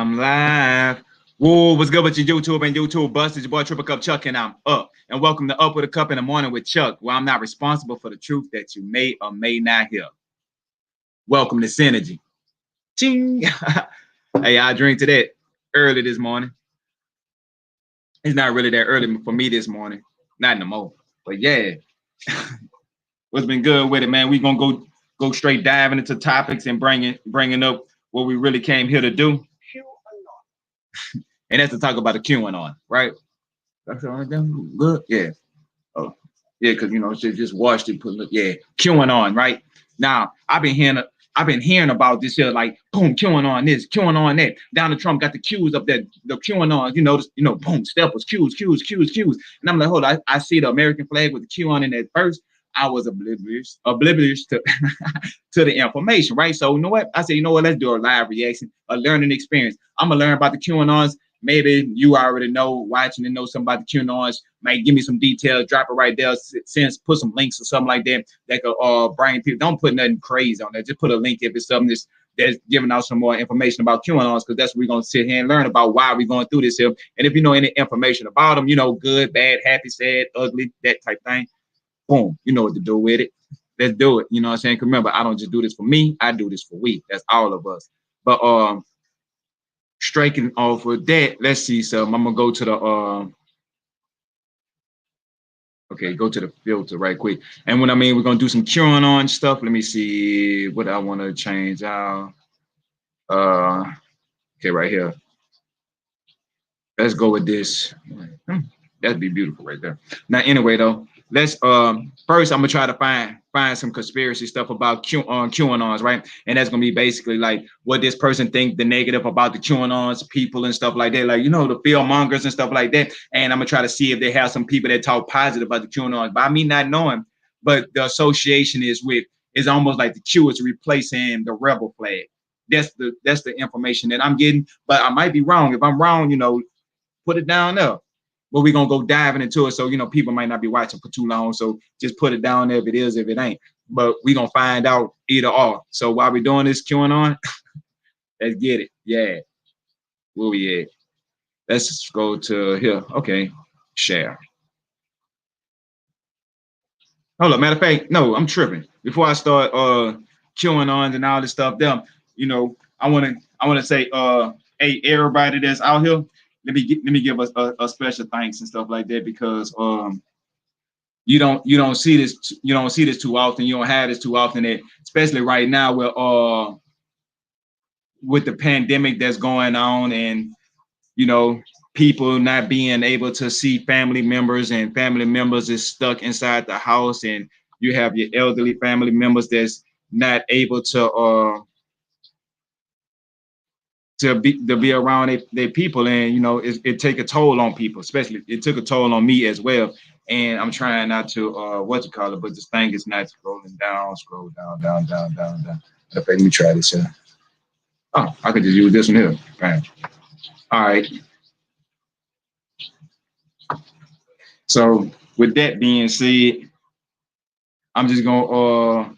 I'm live. Whoa, what's good with your YouTube and YouTube bust? It's your boy Triple Cup Chuck, and I'm up. And welcome to Up with a Cup in the Morning with Chuck, where I'm not responsible for the truth that you may or may not hear. Welcome to Synergy. Ching! Hey, I drank to that early this morning. It's not really that early for me this morning. Not no more. But yeah. What's been good with it, man? We're gonna go straight diving into topics and bringing up what we really came here to do. And that's to talk about the QAnon, right? That's all right, good. Yeah. Oh, yeah, because she just watched it. QAnon, right? Now I've been hearing about this here, like boom, QAnon this, QAnon that. Donald Trump got the Q's up there, the QAnon, boom, steppers, Q's. And I'm like, hold on, I see the American flag with the Q on it at first. I was oblivious to to the information, right? So you know what? I said, let's do a live reaction, a learning experience. I'm gonna learn about the QAnons. Maybe you already know, watching and know something about the QAnons. Might give me some details, drop it right there, put some links or something like that could bring people. Don't put nothing crazy on there. Just put a link if it's something that's giving out some more information about QAnons, because that's what we're gonna sit here and learn about, why we're going through this here. And if you know any information about them, good, bad, happy, sad, ugly, that type thing, boom, you know what to do with it. Let's do it. You know what I'm saying? Because remember, I don't just do this for me, I do this for we. That's all of us. But striking off with that, let's see something. I'm gonna go to the go to the filter right quick. And we're gonna do some QAnon stuff. Let me see what I want to change out. Okay, right here. Let's go with this. That'd be beautiful right there. Now, anyway, though, let's first I'm gonna try to find some conspiracy stuff about QAnons, right? And that's gonna be basically like what this person think the negative about the QAnons people and stuff like that, like the fear mongers and stuff like that. And I'm gonna try to see if they have some people that talk positive about the QAnons. By me not knowing, but the association is almost like the Q is replacing the rebel flag. That's the information that I'm getting, but I might be wrong. If I'm wrong, put it down there. But we're gonna go diving into it, so people might not be watching for too long. So just put it down there if it is, if it ain't. But we're gonna find out either or. So while we're doing this QAnon, let's get it. Yeah. Where we at? Let's go to here. Okay. Share. Hold up, matter of fact, no, I'm tripping. Before I start QAnons and all this stuff, I wanna say hey, everybody that's out here, let me give us a special thanks and stuff like that, because you don't see this too often. You don't have this too often, that, especially right now with the pandemic that's going on, and people not being able to see family members, and family members is stuck inside the house, and you have your elderly family members that's not able to be around their people, and it take a toll on people. Especially it took a toll on me as well, and I'm trying not to but this thing is not scrolling down. Scroll down. Okay, let me try this here. Oh, I could just use this one here. All right. So with that being said, I'm just gonna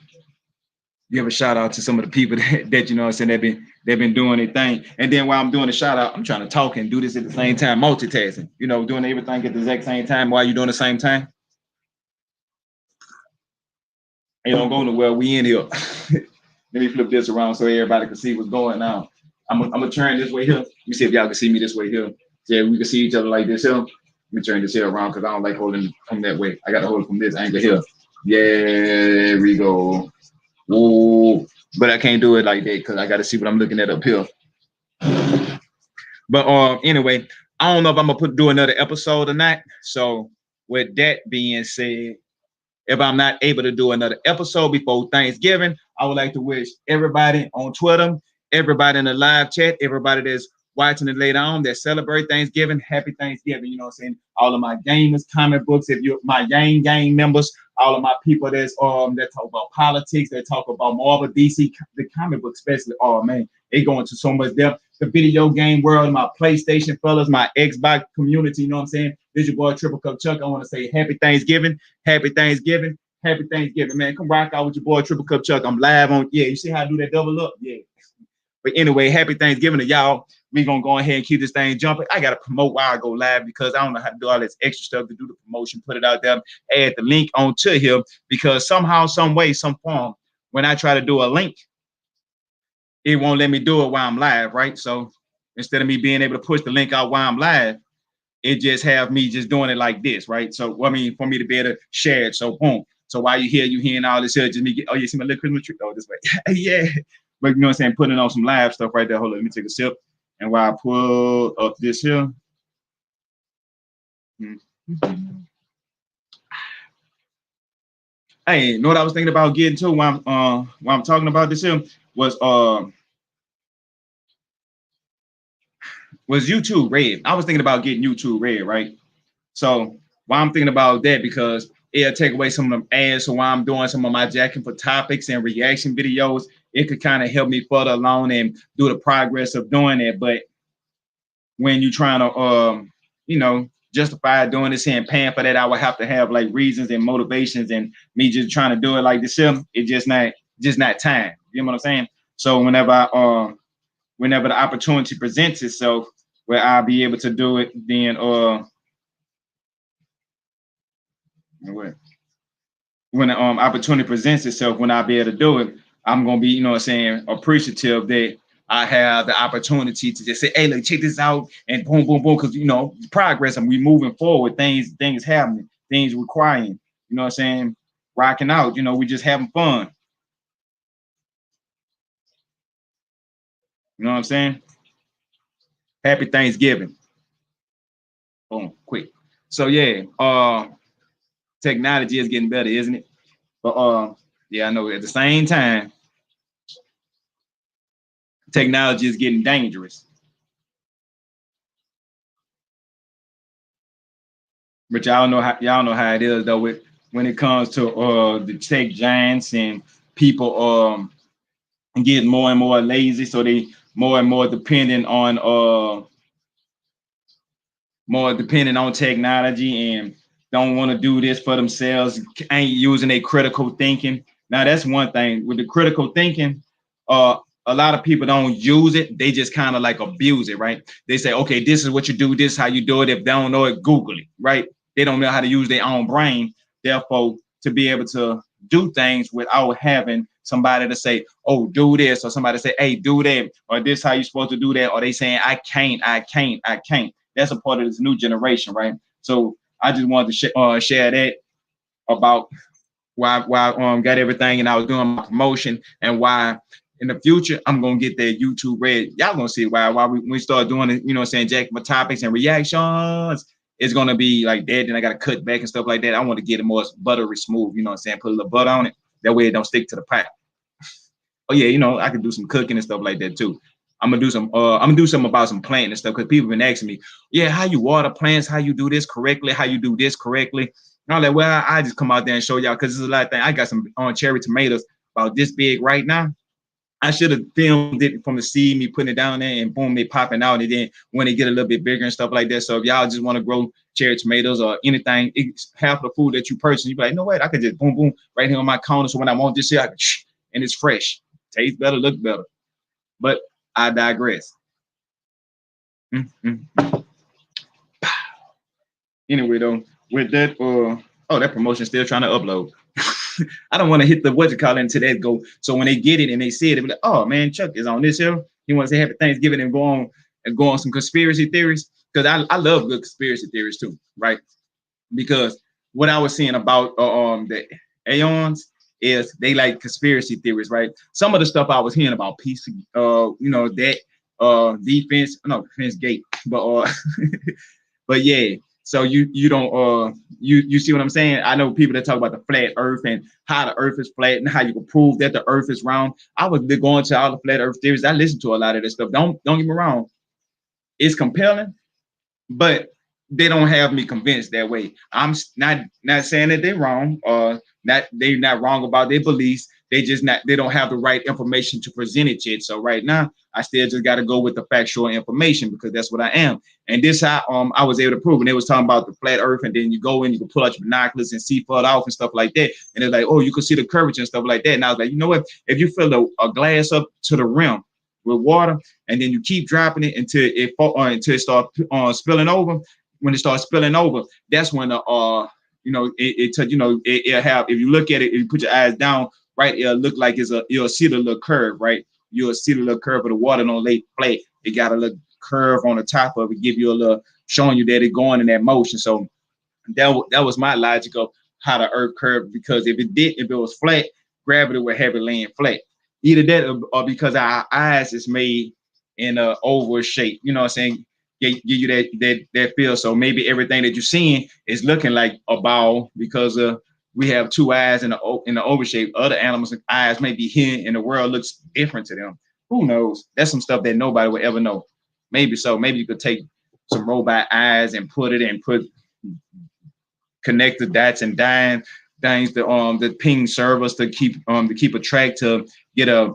give a shout out to some of the people that they've been doing their thing. And then while I'm doing the shout out, I'm trying to talk and do this at the same time, multitasking, doing everything at the exact same time while you're doing the same time. It don't go nowhere. We in here. Let me flip this around so everybody can see what's going on. I'm gonna turn this way here. Let me see if y'all can see me this way here. Yeah, we can see each other like this here. Let me turn this here around, because I don't like holding from that way. I gotta hold it from this angle here. Yeah, there we go. Ooh, but I can't do it like that because I got to see what I'm looking at up here. But anyway, I don't know if I'm gonna do another episode or not. So with that being said, if I'm not able to do another episode before Thanksgiving, I would like to wish everybody on Twitter, everybody in the live chat, everybody that's watching it later on that celebrate Thanksgiving, happy Thanksgiving. You know what I'm saying? All of my gamers, comic books, if you're my gang members, all of my people that's that talk about politics, that talk about Marvel, DC, the comic book especially. Oh man, they go into so much depth. The video game world, my PlayStation fellas, my Xbox community, you know what I'm saying? This is your boy Triple Cup Chuck. I want to say happy Thanksgiving, happy Thanksgiving, happy Thanksgiving, man. Come rock out with your boy Triple Cup Chuck. I'm live on, you see how I do that double up? Yeah. But anyway, happy Thanksgiving to y'all. We gonna go ahead and keep this thing jumping. I gotta promote while I go live because I don't know how to do all this extra stuff to do the promotion, put it out there, add the link onto here because somehow, some way, some form, when I try to do a link, it won't let me do it while I'm live, right? So instead of me being able to push the link out while I'm live, it just have me just doing it like this, right? So I mean, for me to be able to share it, so boom. So while you hearing all this here, just me get, oh, you see my little Christmas tree? Oh, this way, yeah. But you know what I'm saying, putting on some live stuff right there. Hold on, let me take a sip. And while I pull up this here, hey, you know what I was thinking about getting to while I'm talking about this here was YouTube Red. I was thinking about getting YouTube Red, right? So why I'm thinking about that because it'll take away some of them ads. So while I'm doing some of my jacking for topics and reaction videos, it could kind of help me further along and do the progress of doing it. But when you're trying to justify doing this here and paying for that, I would have to have like reasons and motivations, and me just trying to do it like this here, it's just not time. You know what I'm saying? So whenever the opportunity presents itself where I'll be able to do it, then when the opportunity presents itself, when I'll be able to do it, I'm gonna be, appreciative that I have the opportunity to just say, hey, look, check this out, and boom, boom, boom, because progress and we moving forward, things happening, things requiring, rocking out, we just having fun. You know what I'm saying? Happy Thanksgiving. Boom, quick. So yeah, technology is getting better, isn't it? But yeah, I know at the same time, technology is getting dangerous. But y'all know how it is though with when it comes to the tech giants and people getting more and more lazy, so they more and more dependent on technology and don't want to do this for themselves, ain't using a critical thinking. Now that's one thing. With the critical thinking, a lot of people don't use it. They just kind of like abuse it, right? They say, okay, this is what you do, this is how you do it. If they don't know it, Google it, right? They don't know how to use their own brain. Therefore, to be able to do things without having somebody to say, oh, do this, or somebody to say, hey, do that, or this how you're supposed to do that, or they saying, I can't. That's a part of this new generation, right? So I just wanted to share that about why I got everything and I was doing my promotion, and why in the future I'm gonna get that YouTube Red. Y'all gonna see why we start doing it, Jack my topics and reactions. It's gonna be like that. Then I gotta cut back and stuff like that. I want to get it more buttery smooth, put a little butter on it. That way it don't stick to the pot. Oh yeah, I can do some cooking and stuff like that too. I'm gonna do something about some planting and stuff, because people have been asking me, yeah, how you water plants, how you do this correctly, how you do this correctly. And I'm like, well, I just come out there and show y'all, because there's a lot of things. I got some cherry tomatoes about this big right now. I should have filmed it from the seed, me putting it down there, and boom, they popping out. And then when they get a little bit bigger and stuff like that. So if y'all just want to grow cherry tomatoes or anything, half the food that you purchase, you be like, no, wait, I could just boom, boom, right here on my counter. So when I want this here, I can, and it's fresh, tastes better, look better. But I digress. Anyway, though, with that, that promotion still trying to upload. I don't want to hit the what you call it until that go. So when they get it and they see it, they be like, oh man, Chuck is on this here. He wants to say happy Thanksgiving and go on some conspiracy theories. Because I love good conspiracy theories too, right? Because what I was seeing about the Aeons is they like conspiracy theories, right? Some of the stuff I was hearing about peace, defense gate, but but yeah. So you don't you see what I'm saying? I know people that talk about the flat earth and how the earth is flat and how you can prove that the earth is round. I was going to all the flat earth theories. I listen to a lot of this stuff. Don't get me wrong. It's compelling, but they don't have me convinced that way. I'm not saying that they're wrong, or they're not wrong about their beliefs. They don't have the right information to present it yet. So right now, I still just got to go with the factual information, because that's what I am. And this how I was able to prove. And they was talking about the flat earth, and then you go in, you can pull out your binoculars and see further off and stuff like that. And they're like, oh, you can see the curvature and stuff like that. And I was like, you know what? If you fill a glass up to the rim with water, and then you keep dropping it until it starts spilling over. When it starts spilling over, that's when the it'll have, if you look at it, if you put your eyes down, right, it'll look like you'll see the little curve, right? You'll see the little curve of the water don't lay flat. It got a little curve on the top of it, give you a little, showing you that it's going in that motion. So that was my logic of how the earth curved, because if it was flat, gravity would have it laying flat. Either that or because our eyes is made in a oval shape, you know what I'm saying? Give you that feel. So maybe everything that you're seeing is looking like a ball because we have two eyes in the oval shape. Other animals' eyes may be here, and the world looks different to them. Who knows? That's some stuff that nobody will ever know. Maybe so. Maybe you could take some robot eyes and connect the dots and things the ping servers to keep a track, to get a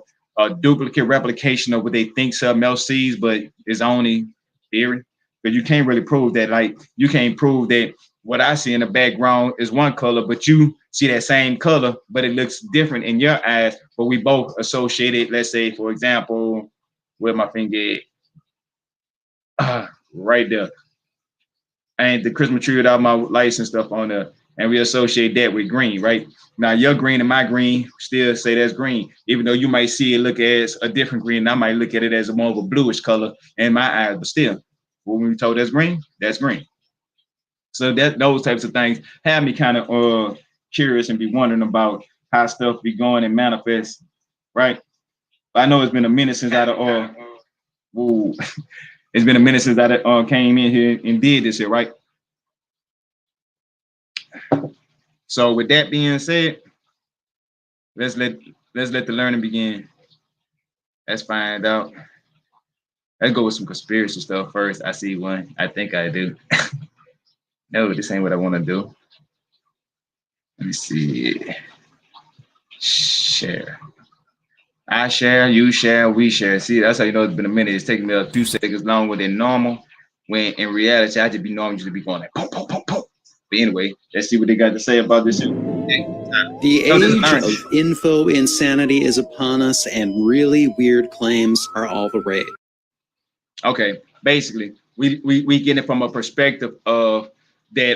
duplicate replication of what they think something else sees, but it's only theory. But you can't really prove that. Like, you can't prove that what I see in the background is one color, but you see that same color, but it looks different in your eyes. But we both associate it. Let's say, for example, where my finger is, right there, and the Christmas tree without my lights and stuff on there, and we associate that with green, right? Now your green and my green still say that's green, even though you might see it look as a different green. I might look at it as more of a bluish color in my eyes, but still, when we told that's green, that's green. So that those types of things have me kind of curious and be wondering about how stuff be going and manifest, right? I know it's been a minute since it's been a minute since I came in here and did this here, right? So with that being said, let's let the learning begin. Let's find out. Let's go with some conspiracy stuff first. I see one. I think I do. No, this ain't what I want to do. Let me see. Share. I share, you share, we share. See, that's how you know it's been a minute. It's taking me a few seconds longer than normal. When in reality, I just be normal, just be going like pum, pum, pum, pum. But anyway, let's see what they got to say about this. The age of info insanity is upon us, and really weird claims are all the rage. Okay, basically, we get it from a perspective of that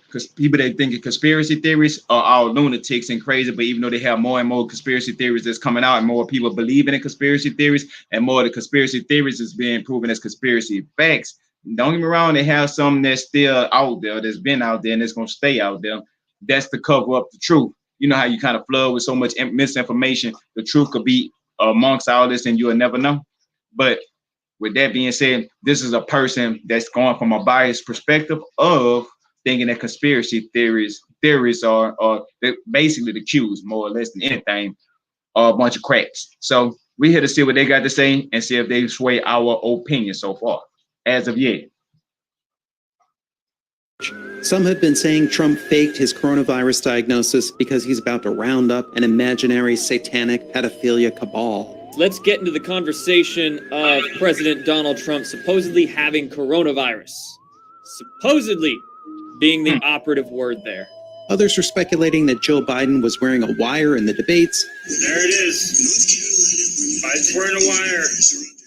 because people that think of conspiracy theories are all lunatics and crazy, but even though they have more and more conspiracy theories that's coming out and more people believing in conspiracy theories and more of the conspiracy theories is being proven as conspiracy facts. Don't get me wrong, they have some that's still out there, that's been out there and it's going to stay out there. That's to cover up the truth. You know how you kind of flood with so much misinformation, the truth could be amongst all this and you'll never know. But with that being said, this is a person that's going from a biased perspective of thinking that conspiracy theories are basically the Qs, more or less than anything, are a bunch of cracks. So we're here to see what they got to say and see if they sway our opinion so far, as of yet. Some have been saying Trump faked his coronavirus diagnosis because he's about to round up an imaginary satanic pedophilia cabal. Let's get into the conversation of President Donald Trump supposedly having coronavirus. Supposedly being the operative word there. Others are speculating that Joe Biden was wearing a wire in the debates. There it is. Biden's wearing a wire.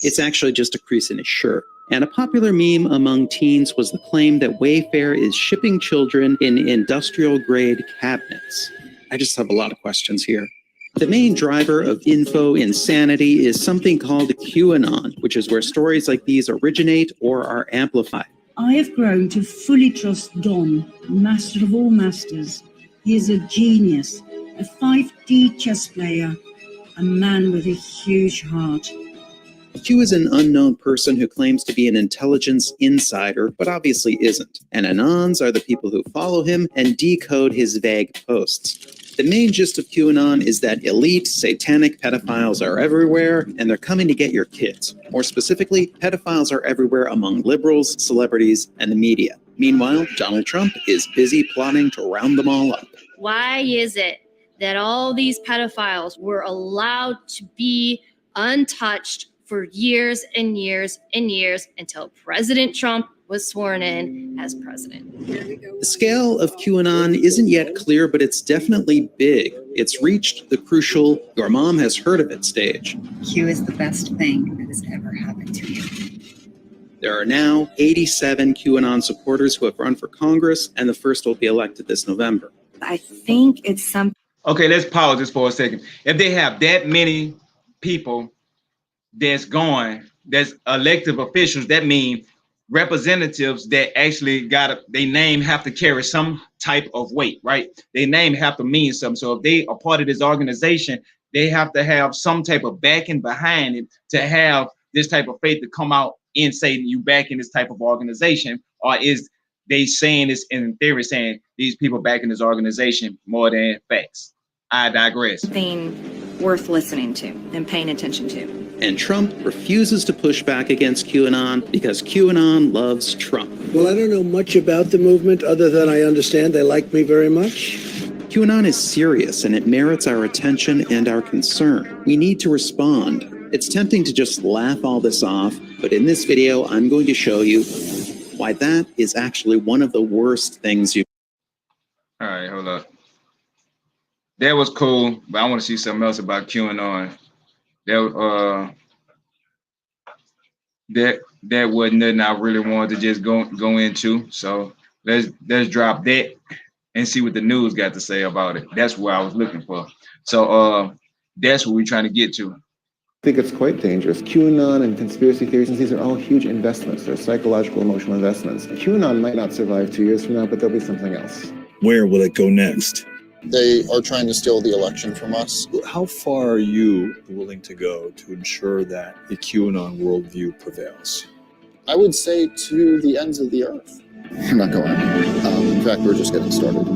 It's actually just a crease in his shirt. And a popular meme among teens was the claim that Wayfair is shipping children in industrial-grade cabinets. I just have a lot of questions here. The main driver of info insanity is something called QAnon, which is where stories like these originate or are amplified. I have grown to fully trust Don, master of all masters. He is a genius, a 5D chess player, a man with a huge heart. Q is an unknown person who claims to be an intelligence insider, but obviously isn't. And Anons are the people who follow him and decode his vague posts. The main gist of QAnon is that elite, satanic pedophiles are everywhere, and they're coming to get your kids. More specifically, pedophiles are everywhere among liberals, celebrities, and the media. Meanwhile, Donald Trump is busy plotting to round them all up. Why is it that all these pedophiles were allowed to be untouched for years and years and years until President Trump was sworn in as president. The scale of QAnon isn't yet clear, but it's definitely big. It's reached the crucial "your mom has heard of it" stage. Q is the best thing that has ever happened to you. There are now 87 QAnon supporters who have run for Congress, and the first will be elected this November. I think it's something. Okay, let's pause this for a second. If they have that many people that's elective officials, that means representatives that actually their name have to carry some type of weight, right? Their name have to mean something. So if they are part of this organization, they have to have some type of backing behind it to have this type of faith to come out and say you back in this type of organization, or is they saying this in theory, saying these people back in this organization more than facts? I digress. Something worth listening to and paying attention to. And Trump refuses to push back against QAnon because QAnon loves Trump. Well, I don't know much about the movement other than I understand they like me very much. QAnon is serious and it merits our attention and our concern. We need to respond. It's tempting to just laugh all this off, but in this video, I'm going to show you why that is actually one of the worst things you. All right, hold up. That was cool, but I want to see something else about QAnon. That wasn't nothing I really wanted to just go into. So let's drop that and see what the news got to say about it. That's what I was looking for. So that's what we're trying to get to. I think it's quite dangerous. QAnon and conspiracy theories, these are all huge investments. They're psychological, emotional investments. QAnon might not survive 2 years from now, but there'll be something else. Where will it go next? They are trying to steal the election from us. How far are you willing to go to ensure that the QAnon worldview prevails? I would say to the ends of the earth. I'm not going. In fact, we're just getting started.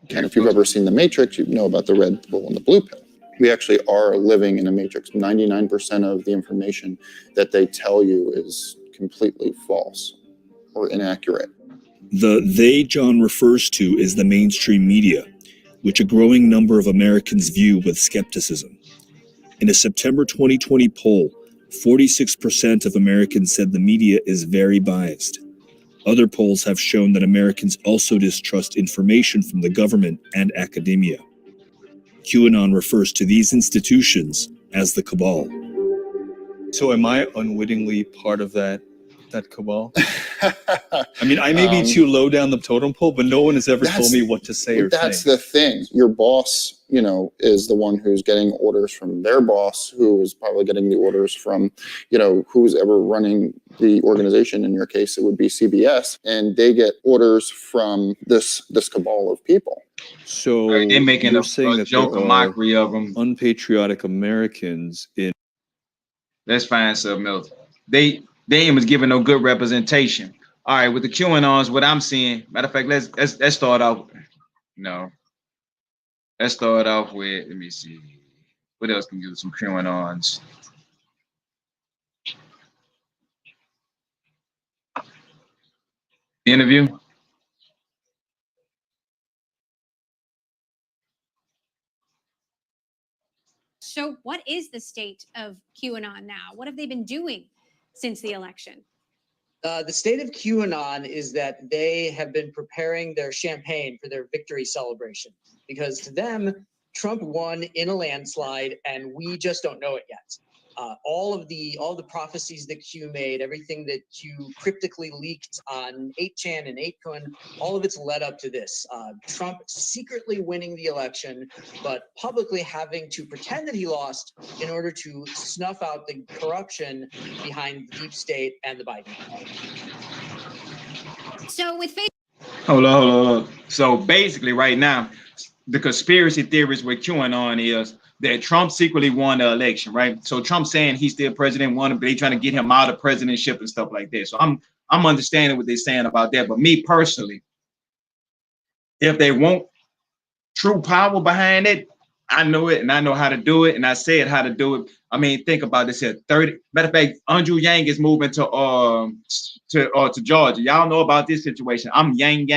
And if you've ever seen The Matrix, you know about the red pill and the blue pill. We actually are living in a matrix. 99% of the information that they tell you is completely false or inaccurate. The they John refers to is the mainstream media, which a growing number of Americans view with skepticism. In a September 2020 poll, 46% of Americans said the media is very biased. Other polls have shown that Americans also distrust information from the government and academia. QAnon refers to these institutions as the cabal. So am I unwittingly part of that cabal? I mean, I may be too low down the totem pole, but no one has ever told me what to say or That's think. the thing. Your boss, is the one who's getting orders from their boss, who is probably getting the orders from, who's ever running the organization. In your case, it would be CBS, and they get orders from this cabal of people. So they're making a joke, a mockery of them. Unpatriotic Americans in. Let's find something else. They ain't was giving no good representation. All right, with the QAnons, what I'm seeing. Matter of fact, let's start off. No. Let's start off with, let me see. What else can give some QAnons? Interview. So what is the state of QAnon now? What have they been doing since the election? The state of QAnon is that they have been preparing their champagne for their victory celebration, because to them, Trump won in a landslide, and we just don't know it yet. All of the prophecies that Q made, everything that Q cryptically leaked on 8chan and 8kun, all of it's led up to this. Trump secretly winning the election, but publicly having to pretend that he lost in order to snuff out the corruption behind the deep state and the Biden. So with Hold on. So basically right now, the conspiracy theories with QAnon is that Trump secretly won the election, right? So Trump saying he's still president, but they trying to get him out of presidentship and stuff like that. So I'm understanding what they're saying about that. But me personally, if they want true power behind it, I know it and I know how to do it, and I said how to do it. I mean, think about this here. Matter of fact, Andrew Yang is moving to Georgia. Y'all know about this situation. I'm Yang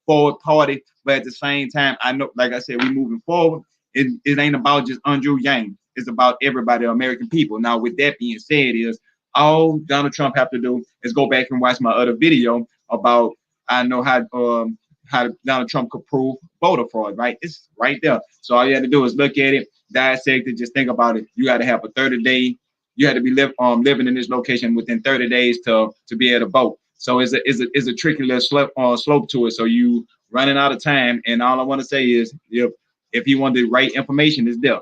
forward party, but at the same time, I know, like I said, we're moving forward. It ain't about just Andrew Yang. It's about everybody, American people. Now, with that being said, is all Donald Trump have to do is go back and watch my other video about I know how Donald Trump could prove voter fraud, right? It's right there. So all you have to do is look at it, dissect it, just think about it. You got to have a 30-day. You had to be living in this location within 30 days to be able to vote. So it's a tricky little slope to it. So you running out of time. And all I want to say is if you want the right information, it's there.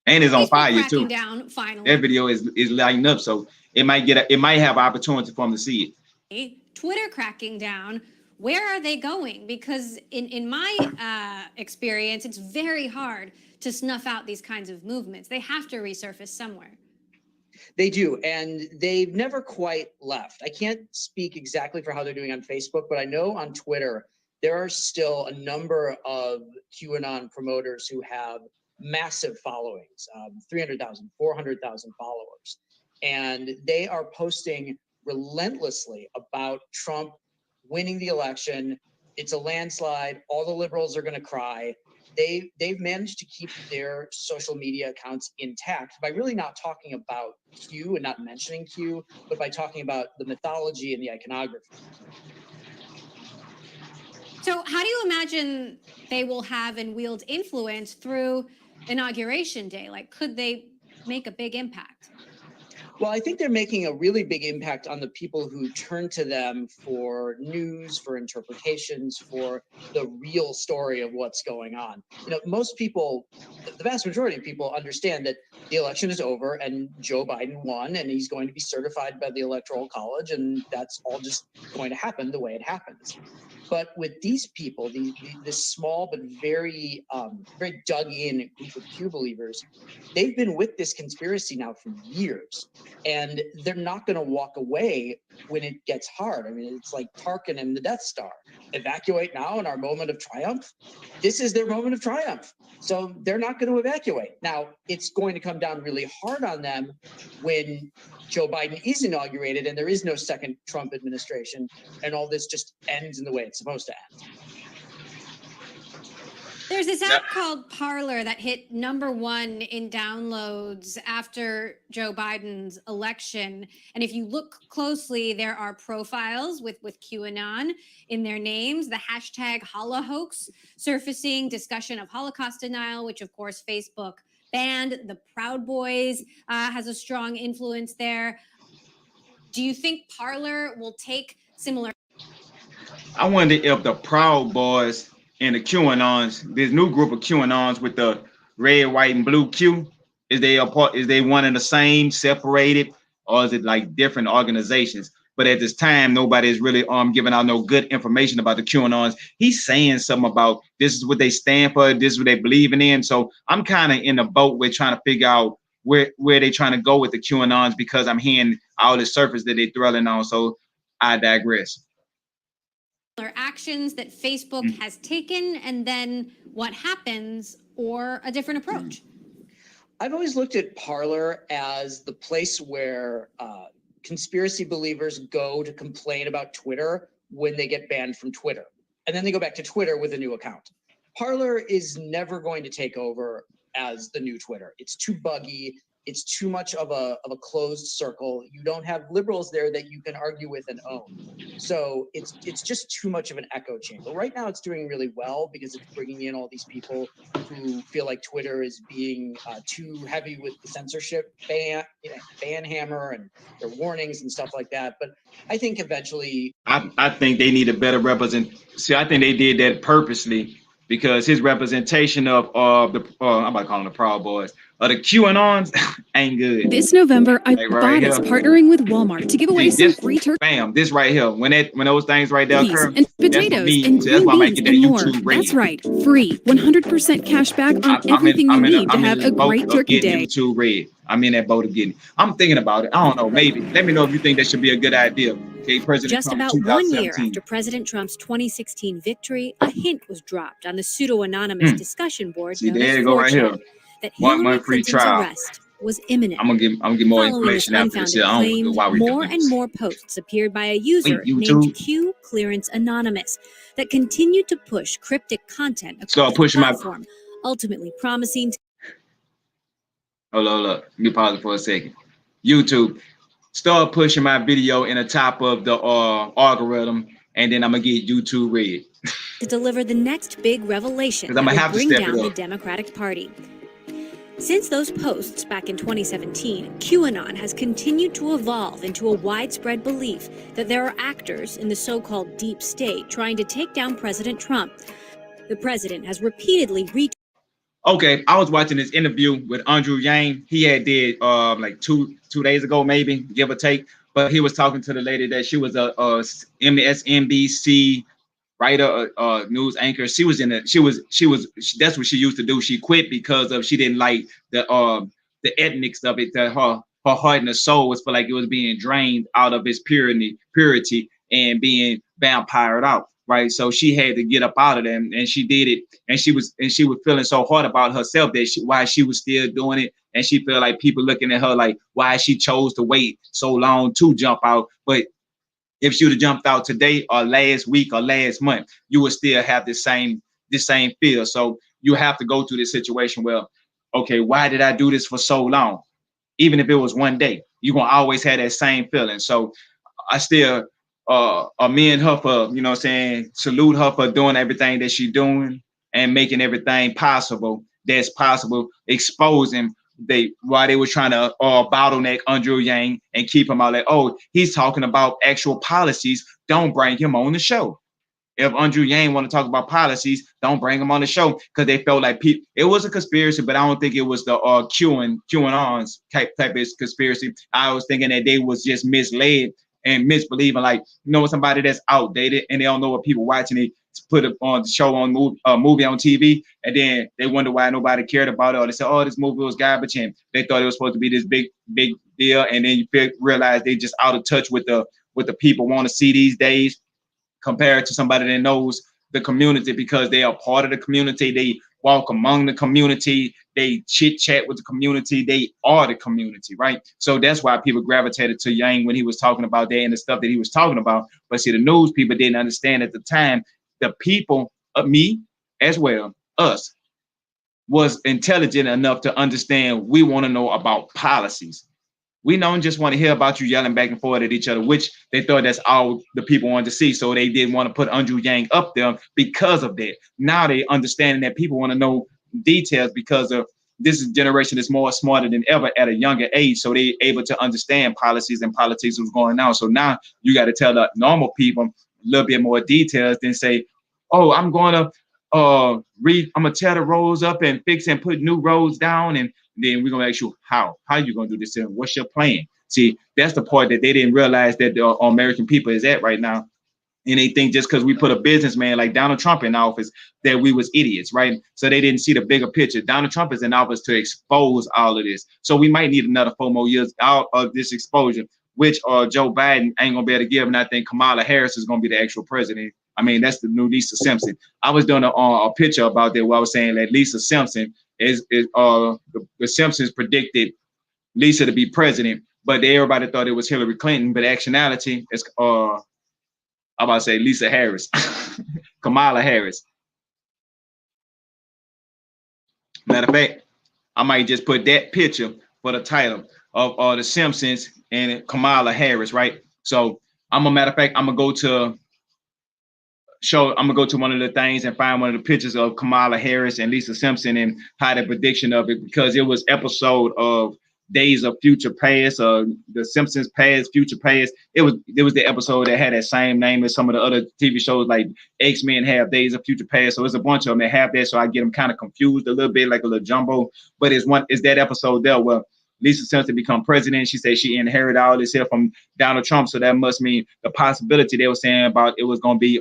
And it's on fire too. Down, finally. That video is lighting up, so it might have opportunity for them to see it. Twitter cracking down. Where are they going? Because in my experience, it's very hard to snuff out these kinds of movements. They have to resurface somewhere. They do, and they've never quite left. I can't speak exactly for how they're doing on Facebook, but I know on Twitter, there are still a number of QAnon promoters who have massive followings, 300,000, 400,000 followers. And they are posting relentlessly about Trump winning the election. It's a landslide. All the liberals are going to cry. They've managed to keep their social media accounts intact by really not talking about Q and not mentioning Q, but by talking about the mythology and the iconography. So how do you imagine they will have and wield influence through Inauguration Day? Like, could they make a big impact? Well, I think they're making a really big impact on the people who turn to them for news, for interpretations, for the real story of what's going on. You know, most people, the vast majority of people understand that the election is over and Joe Biden won and he's going to be certified by the Electoral College, and that's all just going to happen the way it happens. But with these people, this small but very dug-in group of Q believers, they've been with this conspiracy now for years, and they're not going to walk away when it gets hard. I mean, it's like Tarkin and the Death Star. Evacuate now in our moment of triumph. This is their moment of triumph. So they're not going to evacuate. Now, it's going to come down really hard on them when Joe Biden is inaugurated and there is no second Trump administration, and all this just ends in the way it's supposed to end. There's this app called Parler that hit #1 in downloads after Joe Biden's election. And if you look closely, there are profiles with QAnon in their names, the hashtag Holohoax surfacing, discussion of Holocaust denial, which of course Facebook banned. The Proud Boys has a strong influence there. Do you think Parler will take similar? I wonder if the Proud Boys and the QAnons, this new group of QAnons with the red, white, and blue Q, is they one and the same, separated, or is it like different organizations? But at this time, nobody is really giving out no good information about the QAnons. He's saying something about this is what they stand for, this is what they believing in. So I'm kind of in the boat with trying to figure out where they trying to go with the QAnons, because I'm hearing all the surface that they throwing on. So I digress. Actions that Facebook has taken, and then what happens, or a different approach? I've always looked at Parler as the place where conspiracy believers go to complain about Twitter when they get banned from Twitter. And then they go back to Twitter with a new account. Parler is never going to take over as the new Twitter. It's too buggy. It's too much of a closed circle. You don't have liberals there that you can argue with and own. So it's just too much of an echo chamber. Right now it's doing really well because it's bringing in all these people who feel like Twitter is being too heavy with the censorship ban hammer and their warnings and stuff like that. But I think eventually, I think they need a better See, I think they did that purposely, because his representation of the I'm about to call them the Proud Boys, the QAnons ain't good. This November, right is partnering with Walmart to give away some free turkey. Bam, this right here. When those things right there occur, and potatoes and green beans and more. That's right, free 100% cash back on everything you need to have a great turkey day. YouTube Red. I'm in that boat again. I'm thinking about it. I don't know. Maybe. Let me know if you think that should be a good idea. Okay, President Just Trump, about 1 year after President Trump's 2016 victory, a hint was dropped on the pseudo-anonymous discussion board known as 4chan that Hillary Clinton's arrest was imminent. I'm gonna get more Following this information after this. unfounded I don't know claim, why we're more doing and this. more posts appeared by a user Wait, YouTube? named Q Clearance Anonymous that continued to push cryptic content across Start the pushing my. platform, ultimately promising to Hold on. Let me pause it for a second. YouTube, start pushing my video in the top of the algorithm, and then I'm gonna get YouTube red. deliver the next big revelation 'Cause that I'ma would have to bring step it down the up. Democratic Party. Since those posts back in 2017, QAnon has continued to evolve into a widespread belief that there are actors in the so-called deep state trying to take down President Trump. The president has repeatedly Okay, I was watching this interview with Andrew Yang. He had did like two days ago, maybe, give or take. But he was talking to the lady that she was a MSNBC writer, news anchor. She was that's what she used to do. She quit because of she didn't like the ethnics of it. That her heart and her soul was feel like it was being drained out of its purity and being vampired out. Right, so she had to get up out of them, and she did it. And she was feeling so hard about herself that why she was still doing it, and she felt like people looking at her like why she chose to wait so long to jump out. But if she would have jumped out today or last week or last month, you would still have the same feel. So you have to go through this situation. Well, okay, why did I do this for so long? Even if it was one day, you're gonna always have that same feeling. So I still amend her for, you know what I'm saying, salute her for doing everything that she's doing and making everything possible that's possible, exposing why they were trying to bottleneck Andrew Yang and keep him out like, oh, he's talking about actual policies. Don't bring him on the show. If Andrew Yang want to talk about policies, don't bring him on the show because they felt like it was a conspiracy, but I don't think it was the QAnon's type of conspiracy. I was thinking that they was just misled and misbelieving, like, you know, somebody that's outdated and they don't know what people watching. They put it on the show on movie on TV, and then they wonder why nobody cared about it, or they said, oh, this movie was garbage, and they thought it was supposed to be this big deal, and then you realize they just out of touch with the people want to see these days, compared to somebody that knows the community because they are part of the community. They walk among the community. They chit chat with the community. They are the community, right? So that's why people gravitated to Yang when he was talking about that and the stuff that he was talking about. But see, the news people didn't understand at the time. The people, me as well, us, was intelligent enough to understand we want to know about policies. We don't just want to hear about you yelling back and forth at each other, which they thought that's all the people wanted to see. So they didn't want to put Andrew Yang up there because of that. Now they understand that people want to know details because of this generation is more smarter than ever at a younger age. So they able to understand policies and politics was going on. So now you got to tell the normal people a little bit more details than say, oh, I'm going to I'm gonna tear the roads up and fix and put new roads down, and then we're gonna ask you how you gonna do this and what's your plan. See, that's the part that they didn't realize that the American people is at right now, and they think just because we put a businessman like Donald Trump in office that we was idiots, right? So they didn't see the bigger picture. Donald Trump is in office to expose all of this, so we might need another 4 more years out of this exposure, which Joe Biden ain't gonna be able to give, and I think Kamala Harris is gonna be the actual president. I mean, that's the new Lisa Simpson. I was doing a picture about that where I was saying that Lisa Simpson is the Simpsons predicted Lisa to be president, but everybody thought it was Hillary Clinton. But actuality, it's I'm about to say Lisa Harris, Kamala Harris. Matter of fact, I might just put that picture for the title of the Simpsons and Kamala Harris, right? So I'm gonna go to one of the things and find one of the pictures of Kamala Harris and Lisa Simpson and how the prediction of it, because it was episode of Days of Future Past, the Simpsons Past, Future Past. It was the episode that had that same name as some of the other TV shows, like X-Men have Days of Future Past. So it's a bunch of them that have that. So I get them kind of confused a little bit, like a little jumbo. But it's that episode there where Lisa Simpson become president. She said she inherited all this here from Donald Trump. So that must mean the possibility they were saying about it was going to be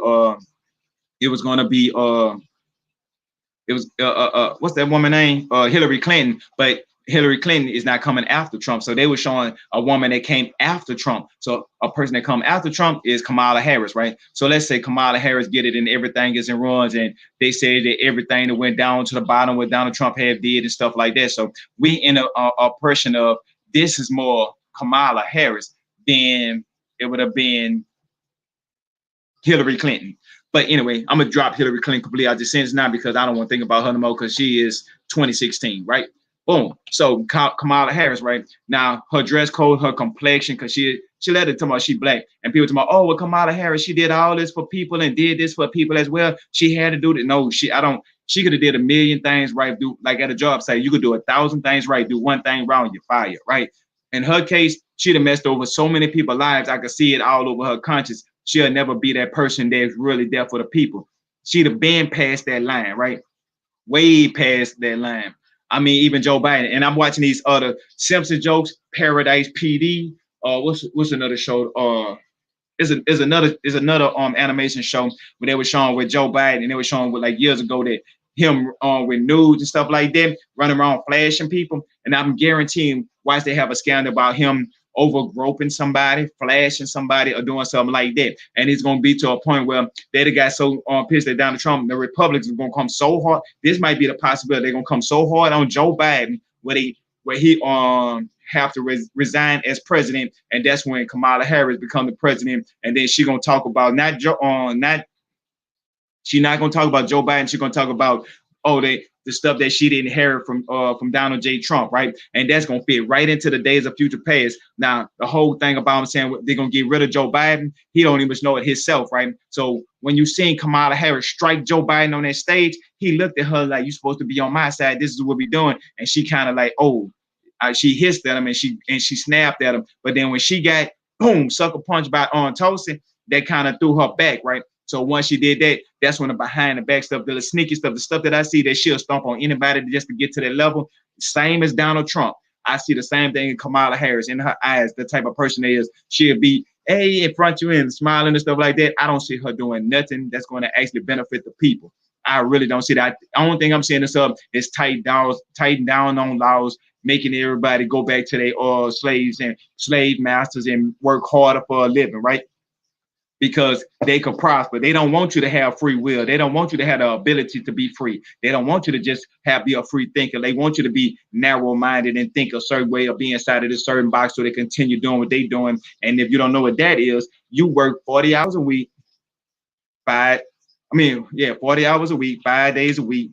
what's that woman name? Hillary Clinton. But Hillary Clinton is not coming after Trump. So they were showing a woman that came after Trump. So a person that come after Trump is Kamala Harris, right? So let's say Kamala Harris get it and everything is in ruins, and they say that everything that went down to the bottom what Donald Trump had did and stuff like that. So we in a portion of this is more Kamala Harris than it would have been Hillary Clinton. But anyway, I'm gonna drop Hillary Clinton completely out the sentence now because I don't want to think about her no more because she is 2016, right? Boom. So Kamala Harris, right? Now her dress code, her complexion, because she let it talk about she black, and people talk about, oh, well, Kamala Harris, she did all this for people and did this for people as well. She had to do it. No, she could have did a million things right. Do like at a job site, you could do 1,000 things right, do one thing wrong, you're fired, right? In her case, she'd have messed over so many people's lives. I could see it all over her conscience. She'll never be that person that's really there for the people. She'd have been past that line, right? Way past that line. I mean, even Joe Biden. And I'm watching these other Simpson jokes, Paradise PD. What's another show? Is another animation show where they were showing with Joe Biden, and they were showing with like years ago that him with nudes and stuff like that, running around flashing people. And I'm guaranteeing once they have a scandal about him over groping somebody, flashing somebody, or doing something like that. And it's going to be to a point where they got so pissed at Donald Trump, the Republicans are going to come so hard. This might be the possibility they're going to come so hard on Joe Biden where he have to resign as president, and that's when Kamala Harris become the president, and then she's going to talk about she's not going to talk about Joe Biden. She's going to talk about the stuff that she didn't inherit from Donald J. Trump, right? And that's going to fit right into the days of future past. Now, the whole thing about him saying they're going to get rid of Joe Biden, he don't even know it himself, right? So when you seen Kamala Harris strike Joe Biden on that stage, he looked at her like, you're supposed to be on my side. This is what we're doing. And she kind of like, she hissed at him and she snapped at him. But then when she got, boom, sucker punched by Tulsi, that kind of threw her back, right? So once she did that, that's when the behind the back stuff, the sneaky stuff, the stuff that I see that she'll stomp on anybody just to get to that level. Same as Donald Trump. I see the same thing in Kamala Harris. In her eyes, the type of person is, she'll be, hey, in front of you and smiling and stuff like that. I don't see her doing nothing that's going to actually benefit the people. I really don't see that. The only thing I'm seeing this up is tighten down on laws, making everybody go back to their slaves and slave masters and work harder for a living, right? Because they could prosper. They don't want you to have free will. They don't want you to have the ability to be free. They don't want you to just be a free thinker. They want you to be narrow-minded and think a certain way or be inside of this certain box so they continue doing what they're doing. And if you don't know what that is, you work 40 hours a week, 40 hours a week, 5 days a week,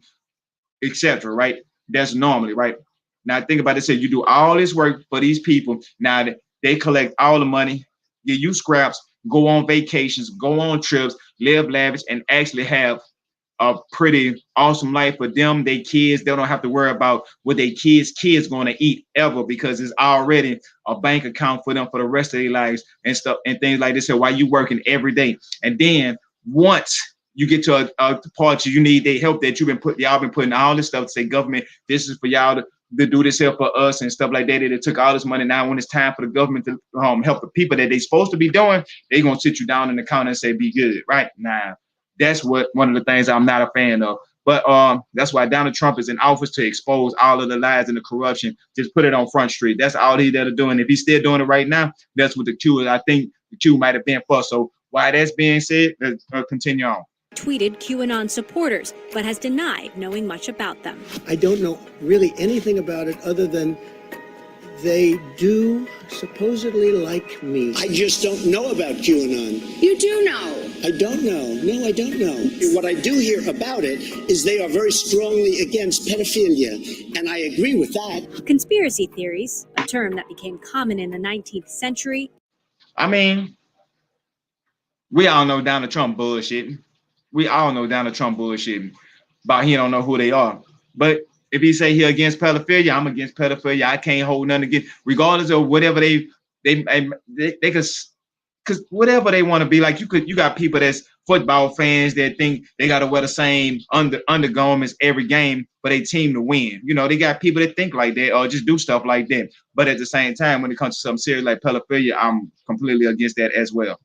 etc. Right? That's normally, right? Now think about it. Say you do all this work for these people. Now they collect all the money, give you scraps, go on vacations, go on trips, live lavish, and actually have a pretty awesome life for them, their kids. They don't have to worry about what their kids going to eat ever, because it's already a bank account for them for the rest of their lives and stuff and things like this. So while you working every day, and then once you get to a part you need their help that y'all been putting all this stuff to say, government, this is for y'all to do this here for us and stuff like that. They took all this money. Now when it's time for the government to help the people that they're supposed to be doing, they're going to sit you down in the counter and say, be good, right? Now, that's one of the things I'm not a fan of. But that's why Donald Trump is in office, to expose all of the lies and the corruption. Just put it on Front Street. That's all he's there to do. And if he's still doing it right now, that's what the Q is. I think the Q might have been for. So while that's being said, let's continue on. Tweeted QAnon supporters, but has denied knowing much about them. I don't know really anything about it other than they do supposedly like me. I just don't know about QAnon. You do know. I don't know. No, I don't know. What I do hear about it is they are very strongly against pedophilia, and I agree with that. Conspiracy theories, a term that became common in the 19th century. I mean, we all know Donald Trump bullshitting. We all know Donald Trump bullshitting about he don't know who they are. But if he say he against pedophilia, I'm against pedophilia. I can't hold nothing against, regardless of whatever they could, because whatever they want to be. Like you got people that's football fans that think they got to wear the same undergarments every game for their team to win. You know, they got people that think like that or just do stuff like that. But at the same time, when it comes to something serious like pedophilia, I'm completely against that as well.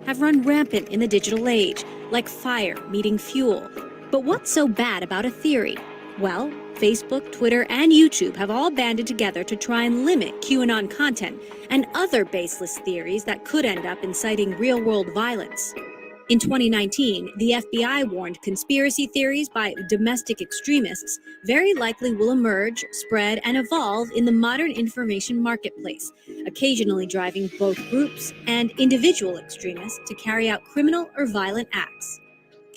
Have run rampant in the digital age, like fire meeting fuel. But what's so bad about a theory? Well, Facebook, Twitter, and YouTube have all banded together to try and limit QAnon content and other baseless theories that could end up inciting real-world violence. In 2019, the FBI warned conspiracy theories by domestic extremists very likely will emerge, spread, and evolve in the modern information marketplace, occasionally driving both groups and individual extremists to carry out criminal or violent acts.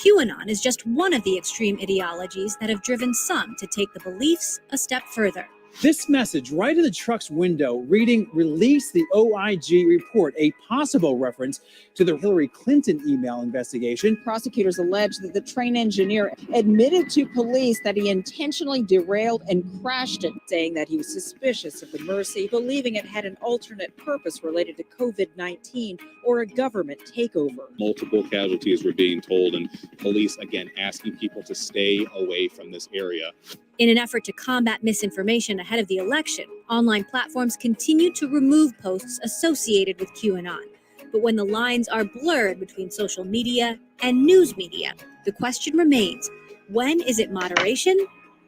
QAnon is just one of the extreme ideologies that have driven some to take the beliefs a step further. This message right in the truck's window reading, "Release the OIG report," a possible reference to the Hillary Clinton email investigation. Prosecutors allege that the train engineer admitted to police that he intentionally derailed and crashed it, saying that he was suspicious of the Mercy, believing it had an alternate purpose related to COVID-19 or a government takeover. Multiple casualties were being told, and police, again, asking people to stay away from this area. In an effort to combat misinformation ahead of the election, online platforms continue to remove posts associated with QAnon. But when the lines are blurred between social media and news media, the question remains, when is it moderation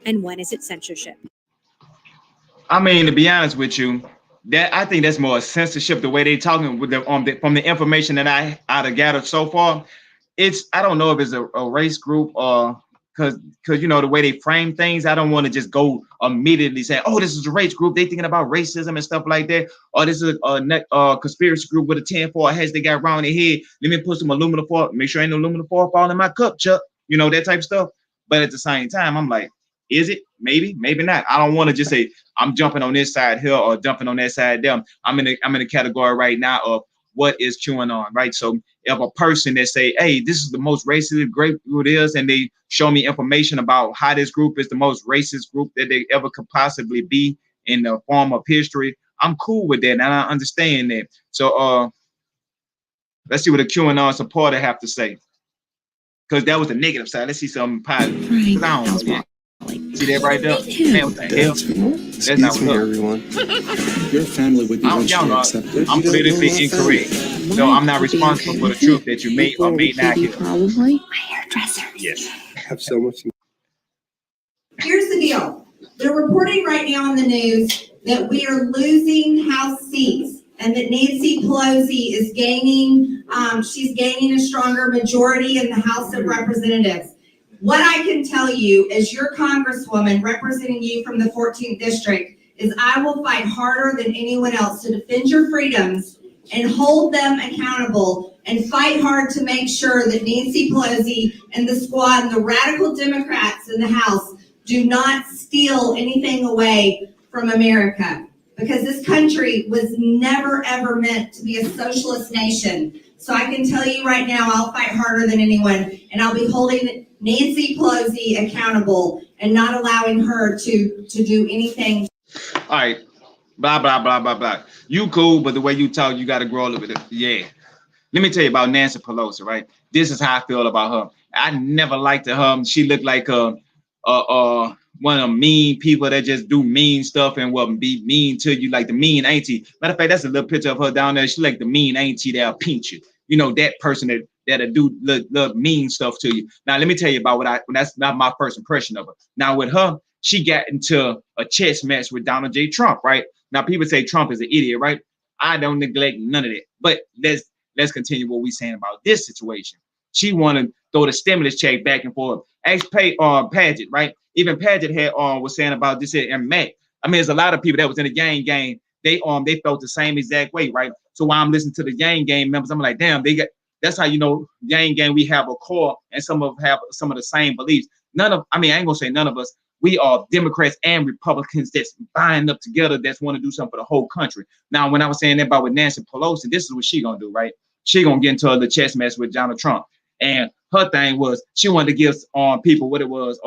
and when is it censorship? I mean, to be honest with you, that I think that's more censorship, the way they talking with from the information that I have gathered so far. I don't know if it's a race group or because you know the way they frame things, I don't want to just go immediately say, oh, this is a race group, they thinking about racism and stuff like that, or this is a conspiracy group with a 10-4 heads they got around their head. Let me put some aluminum foil, make sure ain't no aluminum foil fall in my cup, Chuck. You know, that type of stuff. But at the same time, I'm like, is it? Maybe, maybe not. I don't want to just say I'm jumping on this side here or jumping on that side there. I'm in a category right now of what is QAnon, right? So if a person that say, hey, this is the most racist great group it is, and they show me information about how this group is the most racist group that they ever could possibly be in the form of history, I'm cool with that, and I understand that. So let's see what a QAnon supporter have to say, because that was the negative side. Let's see something positive. Right. I don't know. See that right there? Man, what the hell? That's not what everyone. Your family would be accepted. I'm politically incorrect, so I'm not responsible for the truth that you may or may not hear. Probably my hairdresser. Yes. I have so much. Here's the deal. They're reporting right now on the news that we are losing House seats and that Nancy Pelosi is gaining, she's gaining a stronger majority in the House of Representatives. What I can tell you as your congresswoman representing you from the 14th district is I will fight harder than anyone else to defend your freedoms and hold them accountable and fight hard to make sure that Nancy Pelosi and the squad and the radical Democrats in the House do not steal anything away from America, because this country was never, ever meant to be a socialist nation. So I can tell you right now, I'll fight harder than anyone, and I'll be holding Nancy Pelosi accountable and not allowing her to do anything. All right, blah, blah, blah, blah, blah. You cool, but the way you talk, you got to grow a little bit. Yeah. Let me tell you about Nancy Pelosi, right? This is how I feel about her. I never liked her. She looked like one of them mean people that just do mean stuff and will be mean to you, like the mean auntie. Matter of fact, that's a little picture of her down there. She like the mean auntie that'll pinch you. You know, that person that'll do the mean stuff to you. Now, let me tell you about that's not my first impression of her. Now, with her, she got into a chess match with Donald J. Trump, right? Now, people say Trump is an idiot, right? I don't neglect none of that. But let's continue what we're saying about this situation. She want to throw the stimulus check back and forth. Ask Paget, right? Even Paget had was saying about this here and Matt. I mean, there's a lot of people that was in the Yang Gang. They felt the same exact way, right? So while I'm listening to the Yang Gang members, I'm like, damn, that's how you know Yang Gang, we have a core and some of the same beliefs. I ain't gonna say none of us. We are Democrats and Republicans that's buying up together, that's want to do something for the whole country. Now, when I was saying that about with Nancy Pelosi, this is what she gonna do, right? She gonna get into the chess match with Donald Trump. And her thing was she wanted to give people what it was,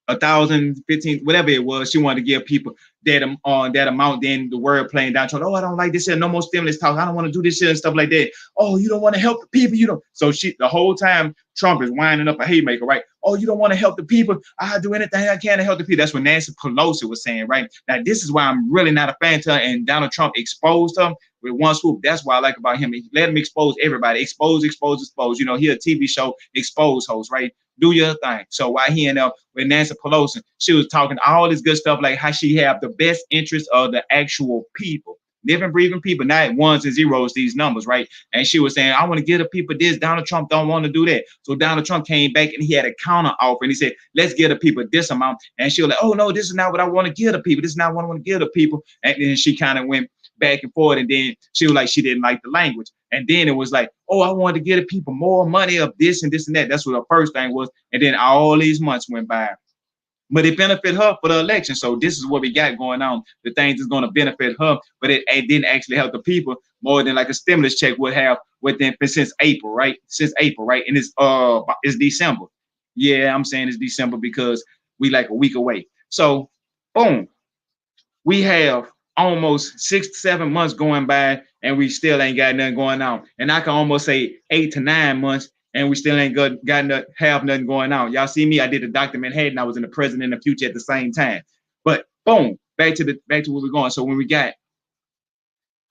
1,000, 15, whatever it was. She wanted to give people that amount. Then the word playing down, oh, I don't like this shit. No more stimulus talk. I don't want to do this shit and stuff like that. Oh, you don't want to help the people. You don't. So the whole time Trump is winding up a haymaker, right? Oh, you don't want to help the people. I'll do anything I can to help the people. That's what Nancy Pelosi was saying, right? Now, this is why I'm really not a fan to her. And Donald Trump exposed her with one swoop. That's what I like about him. He let him expose everybody. Expose. You know, he a TV show expose host, right? do your thing. So while he ended up with Nancy Pelosi, she was talking all this good stuff, like how she have the best interest of the actual people, living, breathing people, not ones and zeros, these numbers, right? And she was saying, I want to give the people this. Donald Trump don't want to do that. So Donald Trump came back and he had a counter offer, and he said, let's give the people this amount. And she was like, oh no, this is not what I want to give the people. This is not what I want to give the people. And then she kind of went back and forth, and then she was like, she didn't like the language. And then it was like, oh, I wanted to give the people more money of this and this and that. That's what the first thing was. And then all these months went by. But it benefited her for the election. So this is what we got going on. The things that's going to benefit her, but it didn't actually help the people more than like a stimulus check would have within since April, right? Since April, right? And it's December. Yeah, I'm saying it's December because we like a week away. So boom, we have almost 6 to 7 months going by, and we still ain't got nothing going on. And I can almost say 8 to 9 months, and we still ain't have nothing going on. Y'all see me? I did a Dr. Manhattan. I was in the present and the future at the same time. But boom, back to where we're going. So when we got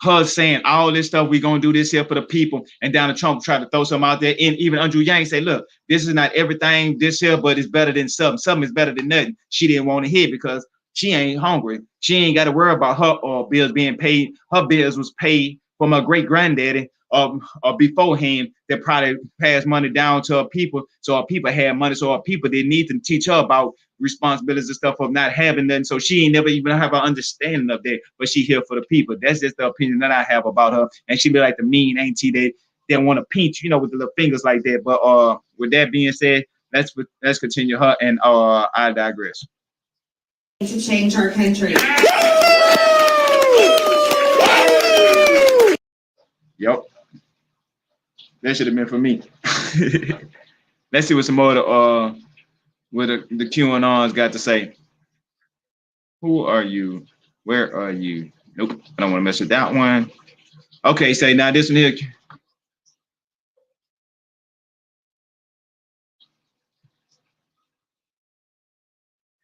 her saying all this stuff, we're gonna do this here for the people, and Donald Trump tried to throw something out there, and even Andrew Yang say, look, this is not everything this here, but it's better than something. Something is better than nothing. She didn't want to hear because she ain't hungry. She ain't got to worry about her bills being paid. Her bills was paid from her great granddaddy or beforehand that probably passed money down to her people. So her people had money. So her people didn't need to teach her about responsibilities and stuff of not having nothing. So she ain't never even have an understanding of that. But she here for the people. That's just the opinion that I have about her. And she be like the mean auntie that want to pinch, with the little fingers like that. But with that being said, let's continue her, and I digress. To change our country. Yep. That should have been for me. Let's see what some more what the QAnons got to say. Who are you? Where are you? Nope, I don't want to mess with that one. Okay, say now this one here.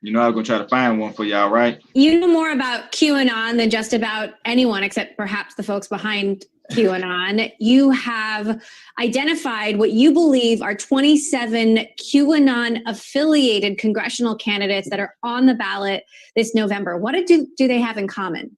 I'm gonna try to find one for y'all, right? You know more about QAnon than just about anyone, except perhaps the folks behind QAnon. You have identified what you believe are 27 QAnon affiliated congressional candidates that are on the ballot this November. What do they have in common?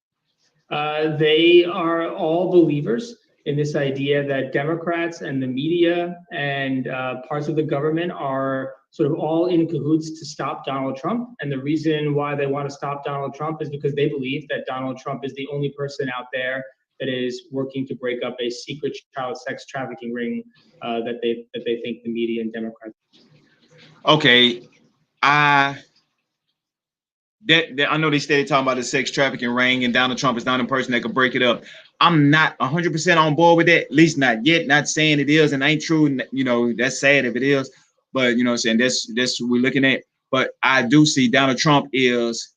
They are all believers in this idea that Democrats and the media and parts of the government are sort of all in cahoots to stop Donald Trump. And the reason why they want to stop Donald Trump is because they believe that Donald Trump is the only person out there that is working to break up a secret child sex trafficking ring that they think the media and Democrats. Okay, I know they started talking about the sex trafficking ring, and Donald Trump is not a person that could break it up. I'm not 100% on board with that, at least not yet. Not saying it is and ain't true. That's sad if it is, but I'm saying that's what we're looking at. But I do see Donald Trump is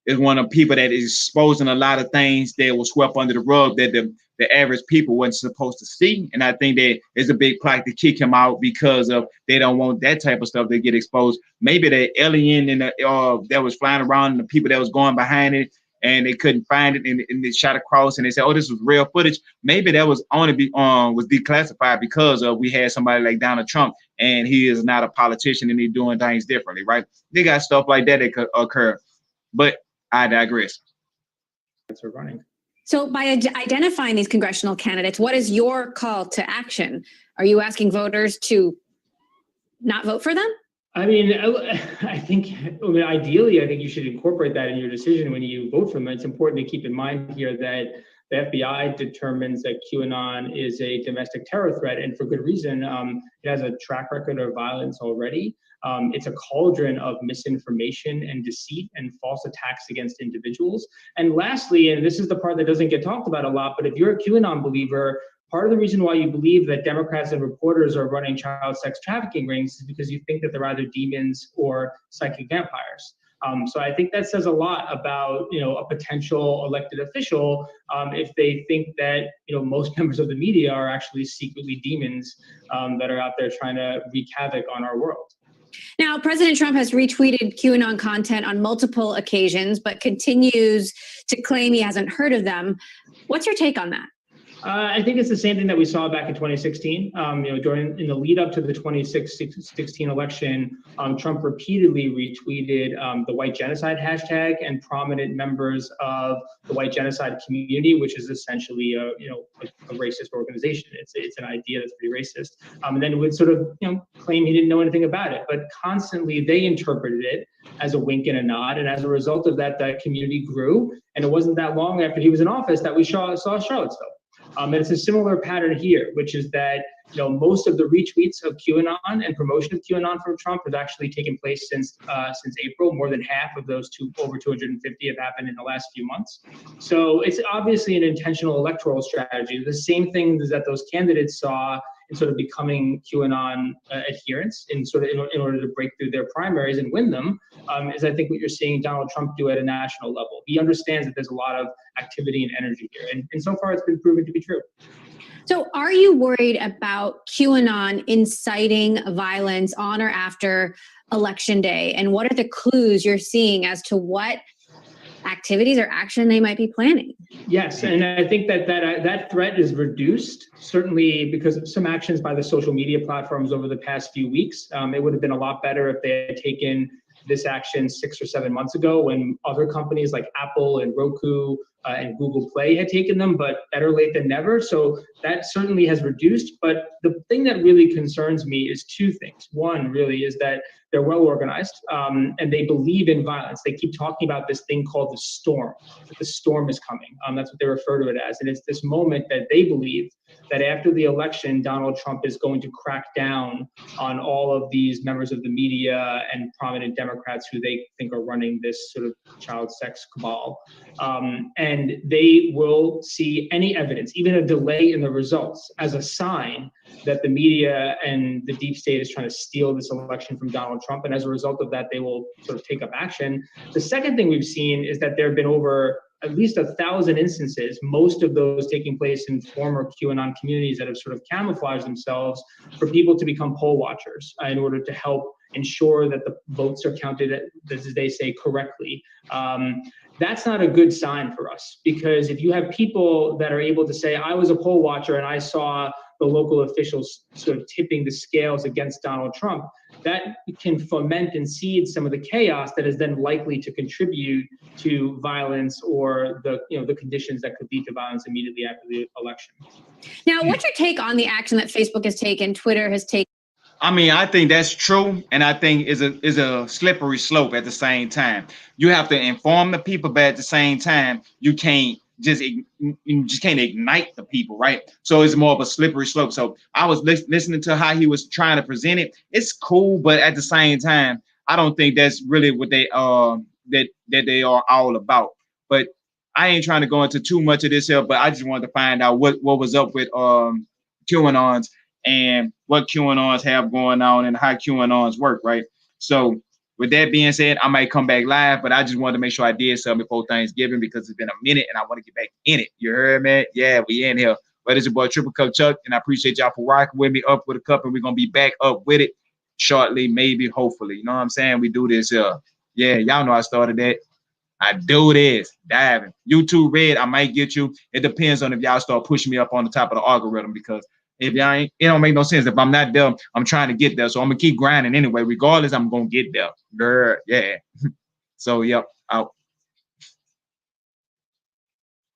one of the people that is exposing a lot of things that was swept under the rug that the average people wasn't supposed to see. And I think that it's a big plot to kick him out because of they don't want that type of stuff to get exposed. Maybe the alien and that was flying around and the people that was going behind it and they couldn't find it and they shot across and they said, oh, this was real footage. Maybe that was only was declassified because we had somebody like Donald Trump and he is not a politician and he's doing things differently, right? They got stuff like that that could occur. But I digress. We're running. So by identifying these congressional candidates, what is your call to action? Are you asking voters to not vote for them? I mean, ideally, I think you should incorporate that in your decision when you vote for them. It's important to keep in mind here that the FBI determines that QAnon is a domestic terror threat, and for good reason. It has a track record of violence already. It's a cauldron of misinformation and deceit and false attacks against individuals. And lastly, and this is the part that doesn't get talked about a lot, but if you're a QAnon believer, part of the reason why you believe that Democrats and reporters are running child sex trafficking rings is because you think that they're either demons or psychic vampires. So I think that says a lot about, a potential elected official if they think that, most members of the media are actually secretly demons that are out there trying to wreak havoc on our world. Now, President Trump has retweeted QAnon content on multiple occasions, but continues to claim he hasn't heard of them. What's your take on that? I think it's the same thing that we saw back in 2016. In the lead up to the 2016 election, Trump repeatedly retweeted the white genocide hashtag and prominent members of the white genocide community, which is essentially a racist organization. It's an idea that's pretty racist. And then would sort of claim he didn't know anything about it, but constantly they interpreted it as a wink and a nod. And as a result of that, that community grew. And it wasn't that long after he was in office that we saw Charlottesville. And it's a similar pattern here, which is that most of the retweets of QAnon and promotion of QAnon from Trump has actually taken place since April. More than half of those over 250 have happened in the last few months. So it's obviously an intentional electoral strategy. The same thing that those candidates saw in sort of becoming QAnon adherents in order to break through their primaries and win them, is I think what you're seeing Donald Trump do at a national level. He understands that there's a lot of activity and energy here, and so far it's been proven to be true. So are you worried about QAnon inciting violence on or after Election Day? And what are the clues you're seeing as to what activities or action they might be planning? Yes, and I think that threat is reduced, certainly because of some actions by the social media platforms over the past few weeks. It would have been a lot better if they had taken this action 6 or 7 months ago when other companies like Apple and Roku and Google Play had taken them, but better late than never. So that certainly has reduced. But the thing that really concerns me is two things. One really is that they're well organized and they believe in violence. They keep talking about this thing called the storm, that the storm is coming. That's what they refer to it as. And it's this moment that they believe that after the election, Donald Trump is going to crack down on all of these members of the media and prominent Democrats who they think are running this sort of child sex cabal. And they will see any evidence, even a delay in the results, as a sign that the media and the deep state is trying to steal this election from Donald Trump. And as a result of that, they will sort of take up action. The second thing we've seen is that there have been over at least 1,000 instances, most of those taking place in former QAnon communities that have sort of camouflaged themselves for people to become poll watchers in order to help ensure that the votes are counted, as they say, correctly. That's not a good sign for us, because if you have people that are able to say, I was a poll watcher and I saw the local officials sort of tipping the scales against Donald Trump, that can foment and seed some of the chaos that is then likely to contribute to violence or the conditions that could lead to violence immediately after the election. Now, what's your take on the action that Facebook has taken, Twitter has taken? I mean, I think that's true, and I think is a slippery slope at the same time. You have to inform the people, but at the same time, you just can't ignite the people, right? So it's more of a slippery slope. So I was listening to how he was trying to present it. It's cool, but at the same time, I don't think that's really what they that they are all about. But I ain't trying to go into too much of this here, but I just wanted to find out what was up with QAnons and what QAnons have going on and how QAnons work, right? So with that being said, I might come back live, but I just wanted to make sure I did something before Thanksgiving because it's been a minute and I want to get back in it. You heard me? Yeah, we in here. But it's your boy Triple Cup Chuck, and I appreciate y'all for rocking with me up with a cup, and we're going to be back up with it shortly, maybe, hopefully. You know what I'm saying? We do this here. Yeah, y'all know I started that. I do this. Diving. YouTube Red, I might get you. It depends on if y'all start pushing me up on the top of the algorithm, because if y'all ain't, it don't make no sense. If I'm not there, I'm trying to get there. So I'm going to keep grinding anyway. Regardless, I'm going to get there. Girl, yeah. So, yep, out.